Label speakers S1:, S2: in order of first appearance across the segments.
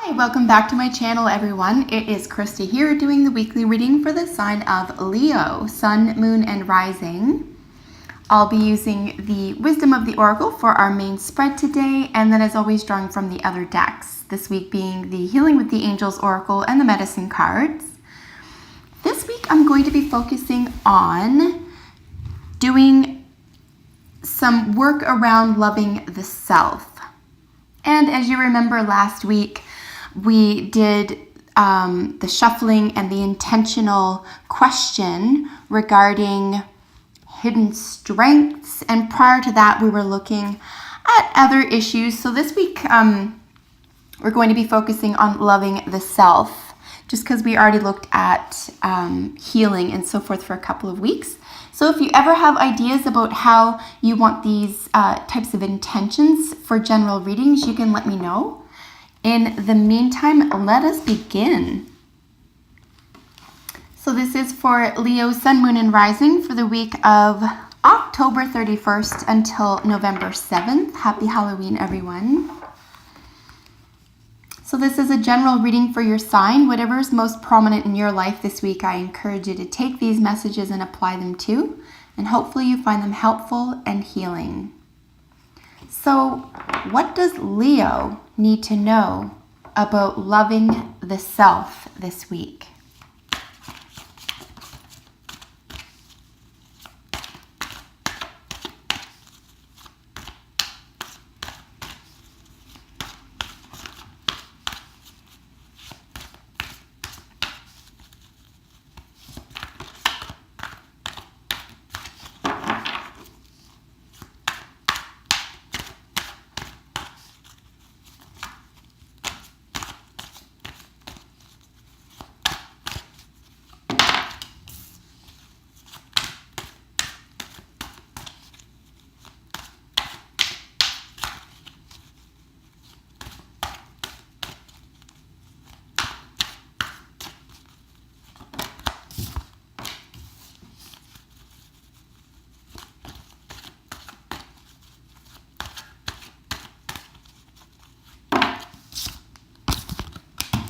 S1: Hi, welcome back to my channel, everyone. It is Krista here doing the weekly reading for the sign of Leo, Sun, Moon, and Rising. I'll be using the Wisdom of the Oracle for our main spread today, and then as always drawing from the other decks, this week being the Healing with the Angels Oracle and the Medicine cards. This week I'm going to be focusing on doing some work around loving the self. And as you remember last week, we did the shuffling and the intentional question regarding hidden strengths. And prior to that, we were looking at other issues. So this week, we're going to be focusing on loving the self, just because we already looked at healing and so forth for a couple of weeks. So if you ever have ideas about how you want these types of intentions for general readings, you can let me know. In the meantime, let us begin. So this is for Leo, Sun, Moon, and Rising for the week of October 31st until November 7th. Happy Halloween, everyone. So this is a general reading for your sign. Whatever is most prominent in your life this week, I encourage you to take these messages and apply them to, and hopefully you find them helpful and healing. So what does Leo need to know about loving the self this week?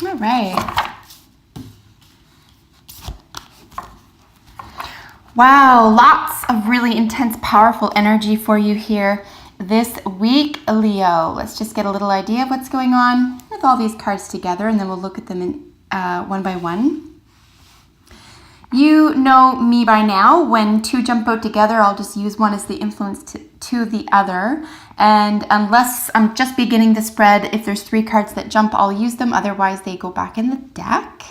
S1: All right. Wow, lots of really intense, powerful energy for you here this week, Leo. Let's just get a little idea of what's going on with all these cards together, and then we'll look at them in, one by one. You know me by now. When two jump out together, I'll just use one as the influence to the other. And unless I'm just beginning the spread, if there's three cards that jump, I'll use them. Otherwise, they go back in the deck.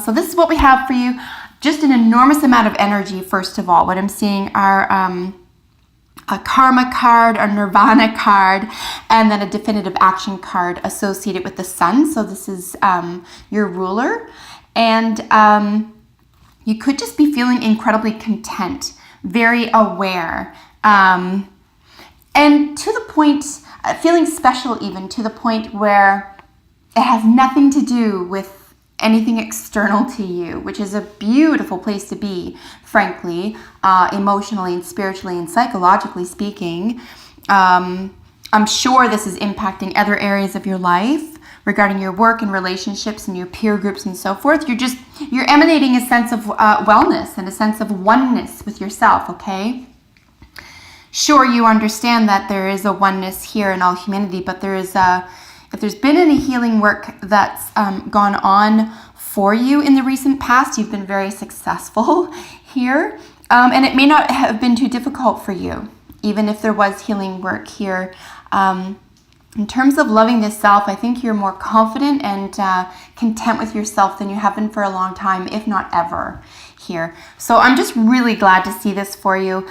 S1: So this is what we have for you. Just an enormous amount of energy, first of all. What I'm seeing are a karma card, a nirvana card, and then a definitive action card associated with the sun. So this is your ruler. And you could just be feeling incredibly content, very aware, and to the point, feeling special even, to the point where it has nothing to do with anything external to you, which is a beautiful place to be, frankly, emotionally and spiritually and psychologically speaking. I'm sure this is impacting other areas of your life regarding your work and relationships and your peer groups and so forth. You're emanating a sense of wellness and a sense of oneness with yourself, okay? Sure, you understand that there is a oneness here in all humanity, but if there's been any healing work that's gone on for you in the recent past, you've been very successful here, and it may not have been too difficult for you, even if there was healing work here. In terms of loving the self, I think you're more confident and content with yourself than you have been for a long time, if not ever here. So I'm just really glad to see this for you.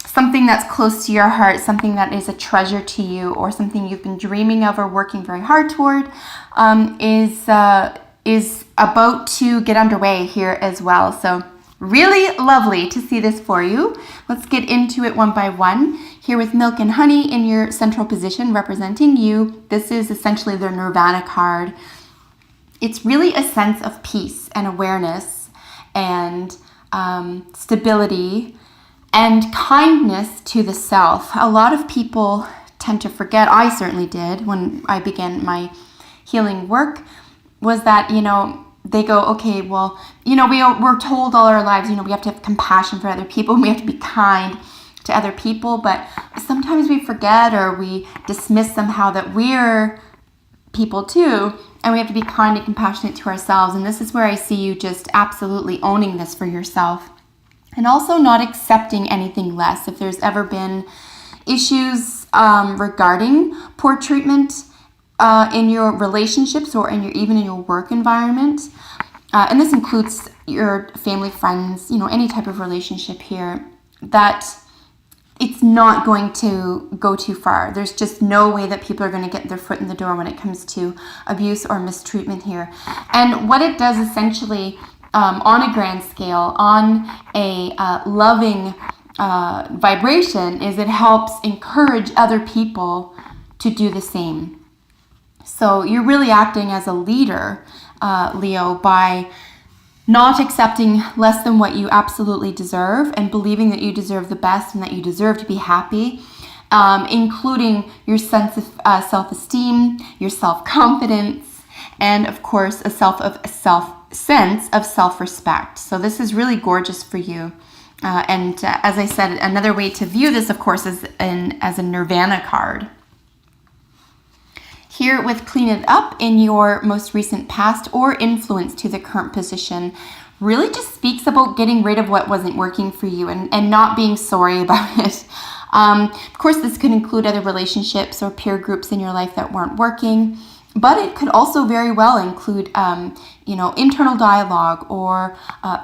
S1: Something that's close to your heart, something that is a treasure to you, or something you've been dreaming of or working very hard toward is about to get underway here as well. So really lovely to see this for you. Let's get into it one by one. Here with Milk and Honey in your central position representing you. This is essentially their Nirvana card. It's really a sense of peace and awareness and stability and kindness to the self. A lot of people tend to forget, I certainly did when I began my healing work was that, they go, okay, well, we're told all our lives, we have to have compassion for other people and we have to be kind to other people, but sometimes we forget or we dismiss somehow that we're people too, and we have to be kind and compassionate to ourselves. And this is where I see you just absolutely owning this for yourself, and also not accepting anything less. If there's ever been issues regarding poor treatment in your relationships or even in your work environment, and this includes your family, friends, any type of relationship here, that it's not going to go too far. There's just no way that people are going to get their foot in the door when it comes to abuse or mistreatment here. And what it does essentially, on a grand scale, on a loving vibration, is it helps encourage other people to do the same. So you're really acting as a leader, Leo, by not accepting less than what you absolutely deserve and believing that you deserve the best and that you deserve to be happy, including your sense of self-esteem, your self-confidence, and of course a sense of self-respect. So this is really gorgeous for you. And as I said, another way to view this, of course, is as a Nirvana card. Here with Clean It Up in your most recent past or influence to the current position really just speaks about getting rid of what wasn't working for you and not being sorry about it. Of course, this could include other relationships or peer groups in your life that weren't working, but it could also very well include, internal dialogue or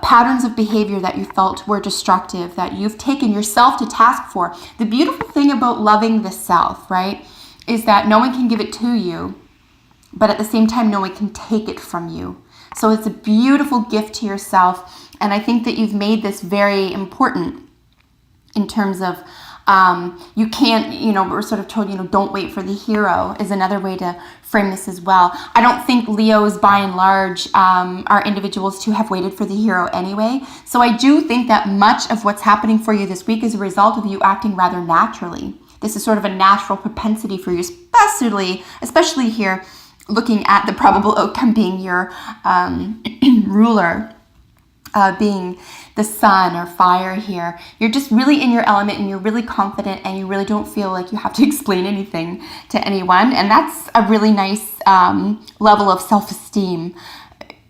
S1: patterns of behavior that you felt were destructive, that you've taken yourself to task for. The beautiful thing about loving the self, right, is that no one can give it to you, but at the same time, no one can take it from you. So it's a beautiful gift to yourself. And I think that you've made this very important in terms of you can't, we're sort of told, don't wait for the hero is another way to frame this as well. I don't think Leos, by and large, are individuals to have waited for the hero anyway. So I do think that much of what's happening for you this week is a result of you acting rather naturally. This is sort of a natural propensity for you, especially here, looking at the probable outcome being your ruler, being the sun or fire here. You're just really in your element and you're really confident and you really don't feel like you have to explain anything to anyone. And that's a really nice level of self-esteem,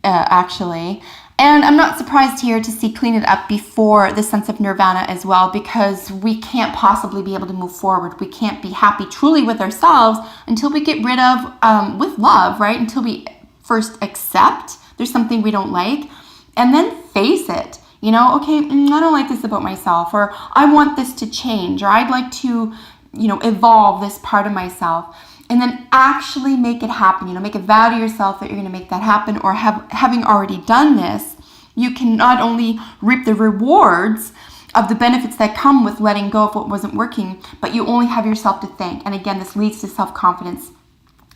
S1: actually. And I'm not surprised here to see Clean It Up before the sense of nirvana as well, because we can't possibly be able to move forward. We can't be happy truly with ourselves until we get rid of, with love, right? Until we first accept there's something we don't like and then face it. Okay, I don't like this about myself, or I want this to change, or I'd like to, evolve this part of myself. And then actually make it happen, make a vow to yourself that you're going to make that happen, or having already done this, you can not only reap the rewards of the benefits that come with letting go of what wasn't working, but you only have yourself to thank. And again, this leads to self-confidence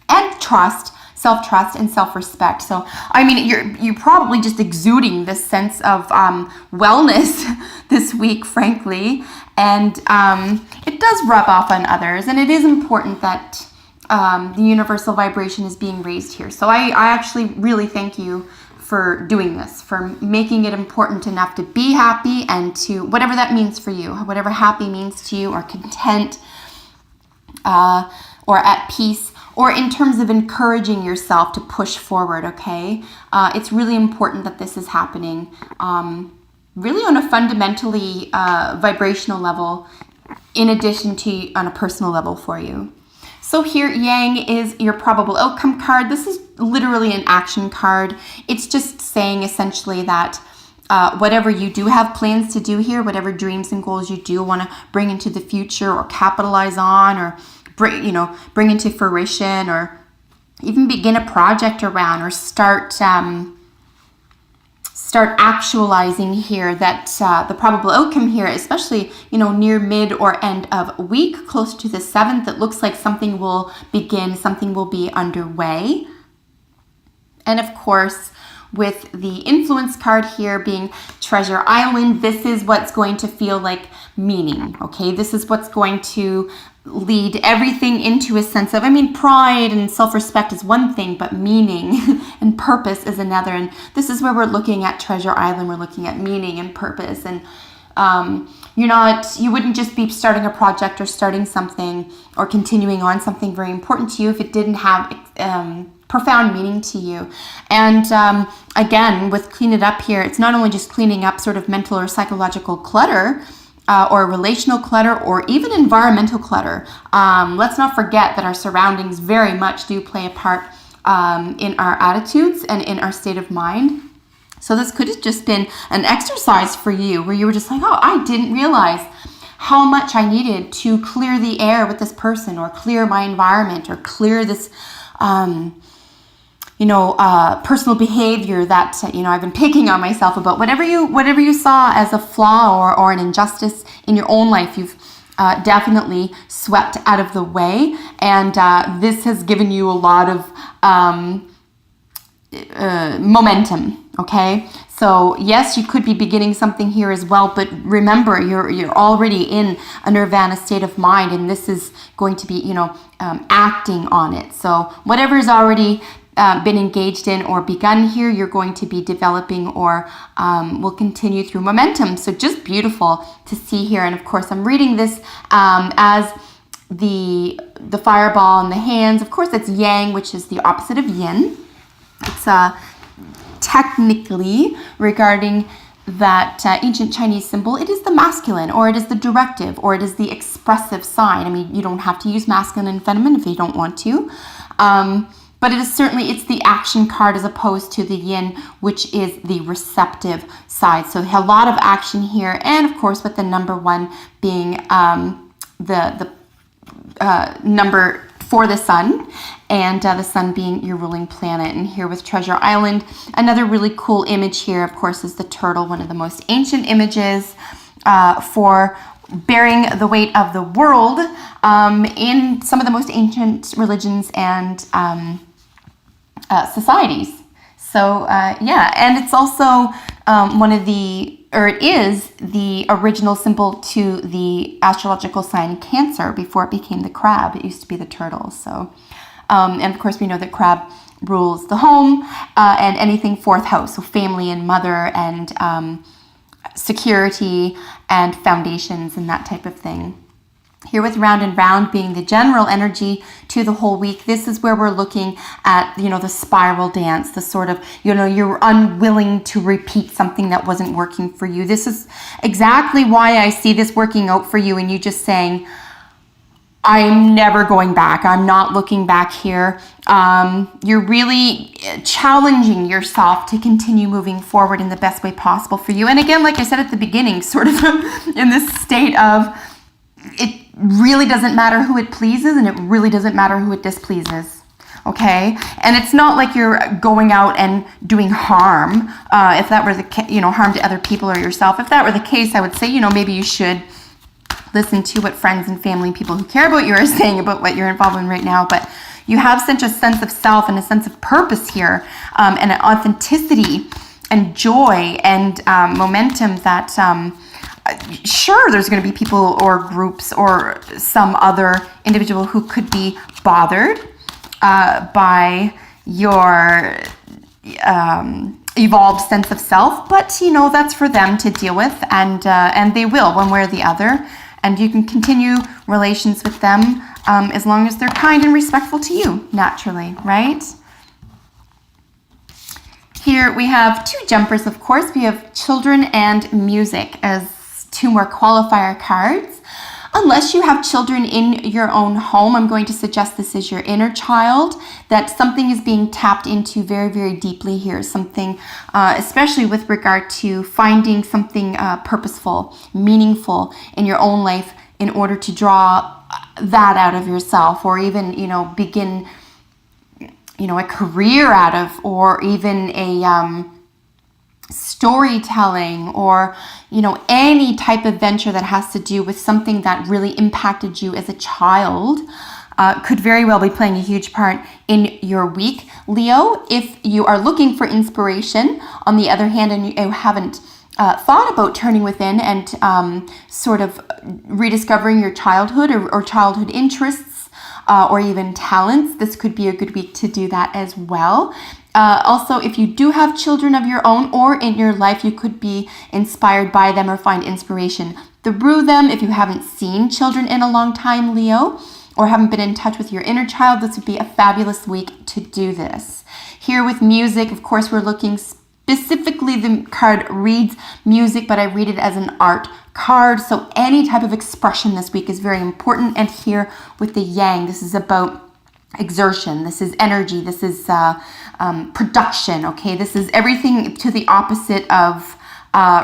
S1: and trust, self-trust and self-respect. So, you're probably just exuding this sense of wellness this week, frankly, and it does rub off on others, and it is important that the universal vibration is being raised here. So I actually really thank you for doing this, for making it important enough to be happy and to whatever that means for you, whatever happy means to you, or content, or at peace, or in terms of encouraging yourself to push forward, okay? It's really important that this is happening, really on a fundamentally vibrational level, in addition to on a personal level for you. So here, Yang is your probable outcome card. This is literally an action card. It's just saying essentially that whatever you do have plans to do here, whatever dreams and goals you do want to bring into the future or capitalize on or bring into fruition, or even begin a project around, or start actualizing here, that the probable outcome here, especially, near mid or end of week, close to the 7th, it looks like something will begin, something will be underway. And of course, with the influence card here being Treasure Island, this is what's going to feel like meaning, okay? This is what's going to lead everything into a sense of, I mean, pride and self-respect is one thing, but meaning and purpose is another. And this is where we're looking at Treasure Island. We're looking at meaning and purpose. And you wouldn't just be starting a project or starting something or continuing on something very important to you if it didn't have profound meaning to you. And again, with Clean It Up here, it's not only just cleaning up sort of mental or psychological clutter, or relational clutter, or even environmental clutter. Let's not forget that our surroundings very much do play a part in our attitudes and in our state of mind. So this could have just been an exercise for you where you were just like, oh, I didn't realize how much I needed to clear the air with this person, or clear my environment, or clear this personal behavior that, I've been picking on myself about. Whatever you saw as a flaw or an injustice in your own life, you've definitely swept out of the way. And this has given you a lot of momentum, okay? So yes, you could be beginning something here as well, but remember, you're already in a nirvana state of mind, and this is going to be, acting on it. So whatever's already been engaged in or begun here, you're going to be developing or will continue through momentum. So just beautiful to see here. And of course, I'm reading this as the fireball in the hands. Of course, it's yang, which is the opposite of yin. It's technically, regarding that ancient Chinese symbol, it is the masculine, or it is the directive, or it is the expressive side. I mean, you don't have to use masculine and feminine if you don't want to. But it's the action card as opposed to the yin, which is the receptive side. So a lot of action here. And of course, with the number 1 being the number for the sun, and the sun being your ruling planet. And here with Treasure Island, another really cool image here, of course, is the turtle, one of the most ancient images for bearing the weight of the world in some of the most ancient religions and societies. So and it's also it is the original symbol to the astrological sign Cancer before it became the crab. It used to be the turtle. So, and of course we know that crab rules the home and anything 4th house, so family and mother and security and foundations and that type of thing. Here with round and round being the general energy to the whole week, this is where we're looking at, the spiral dance, the sort of, you're unwilling to repeat something that wasn't working for you. This is exactly why I see this working out for you, and you just saying, I'm never going back. I'm not looking back here. You're really challenging yourself to continue moving forward in the best way possible for you. And again, like I said at the beginning, sort of in this state of, it really doesn't matter who it pleases, and it really doesn't matter who it displeases, okay? And it's not like you're going out and doing harm. If that were harm to other people or yourself, if that were the case, I would say, maybe you should listen to what friends and family and people who care about you are saying about what you're involved in right now. But you have such a sense of self and a sense of purpose here, and an authenticity and joy and momentum that sure, there's going to be people or groups or some other individual who could be bothered by your evolved sense of self, but that's for them to deal with, and they will, one way or the other. And you can continue relations with them as long as they're kind and respectful to you, naturally, right? Here we have 2 jumpers, of course. We have children and music as 2 more qualifier cards. Unless you have children in your own home, I'm going to suggest this is your inner child, that something is being tapped into very, very deeply here. Something, especially with regard to finding something purposeful, meaningful in your own life in order to draw that out of yourself, or even, begin, a career out of, or even a storytelling, or any type of venture that has to do with something that really impacted you as a child could very well be playing a huge part in your week, Leo. If you are looking for inspiration, on the other hand, and you haven't thought about turning within and sort of rediscovering your childhood or childhood interests or even talents, this could be a good week to do that as well. Also, if you do have children of your own or in your life, you could be inspired by them or find inspiration through them. If you haven't seen children in a long time, Leo, or haven't been in touch with your inner child, this would be a fabulous week to do this. Here with music, of course, we're looking specifically, the card reads music, but I read it as an art card. So any type of expression this week is very important. And here with the yang, this is about exertion, this is energy, this is production, okay? This is everything to the opposite of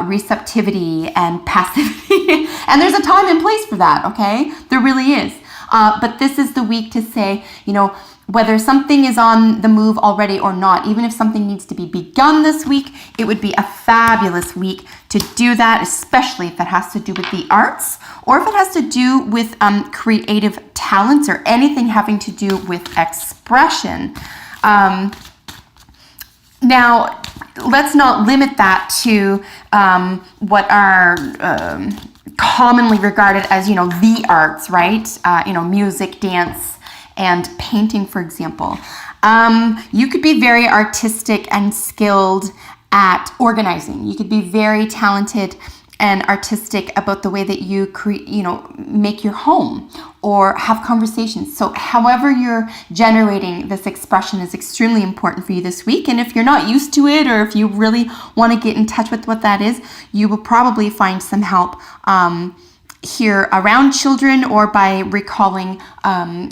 S1: receptivity and passivity. And there's a time and place for that, okay? There really is. But this is the week to say, you know, whether something is on the move already or not, even if something needs to be begun this week, it would be a fabulous week to do that, especially if it has to do with the arts or if it has to do with creative talents or anything having to do with expression. Now, let's not limit that to what are commonly regarded as, you know, the arts, right? You know, music, dance, and painting, for example. You could be very artistic and skilled at organizing. You could be very talented and artistic about the way that you make your home or have conversations. So however you're generating this expression is extremely important for you this week. And if you're not used to it, or if you really want to get in touch with what that is, you will probably find some help here around children or by recalling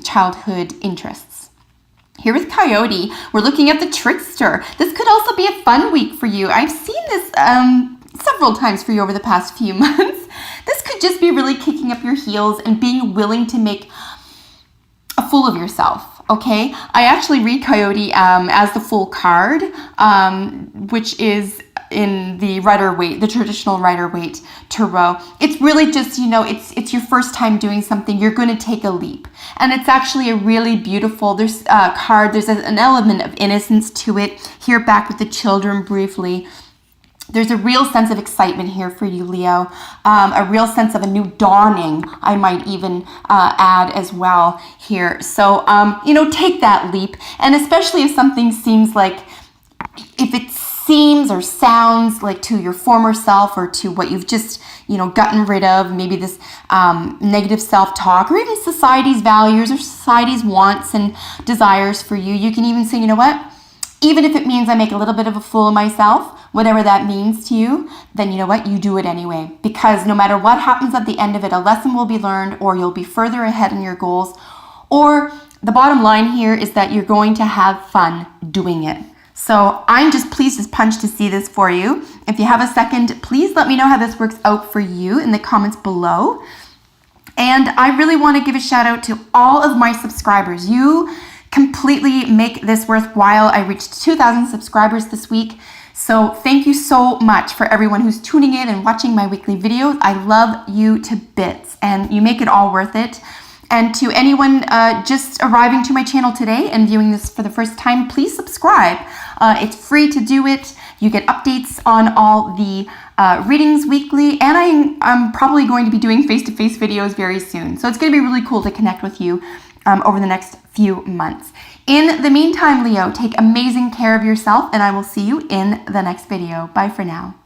S1: childhood interests. Here with Coyote, we're looking at the Trickster. This could also be a fun week for you. I've seen this several times for you over the past few months. This could just be really kicking up your heels and being willing to make a fool of yourself, okay? I actually read Coyote as the Fool card, which is in the Rider-Waite, the traditional Rider-Waite tarot. It's really just, you know, it's your first time doing something. You're going to take a leap. And it's actually a really beautiful card. There's an element of innocence to it. Here back with the children briefly. There's a real sense of excitement here for you, Leo. A real sense of a new dawning, I might even add as well here. So, you know, take that leap. And especially if something seems like, if it seems or sounds like to your former self or to what you've just, you know, gotten rid of, maybe this negative self-talk or even society's values or society's wants and desires for you, you can even say, you know what? Even if it means I make a little bit of a fool of myself, whatever that means to you, then you know what? You do it anyway. Because no matter what happens at the end of it, a lesson will be learned or you'll be further ahead in your goals. Or the bottom line here is that you're going to have fun doing it. So I'm just pleased as punch to see this for you. If you have a second, please let me know how this works out for you in the comments below. And I really want to give a shout out to all of my subscribers. You completely make this worthwhile. I reached 2,000 subscribers this week. So thank you so much for everyone who's tuning in and watching my weekly videos. I love you to bits and you make it all worth it. And to anyone just arriving to my channel today and viewing this for the first time, please subscribe. It's free to do it. You get updates on all the readings weekly, and I'm probably going to be doing face-to-face videos very soon. So it's going to be really cool to connect with you over the next few months. In the meantime, Leo, take amazing care of yourself, and I will see you in the next video. Bye for now.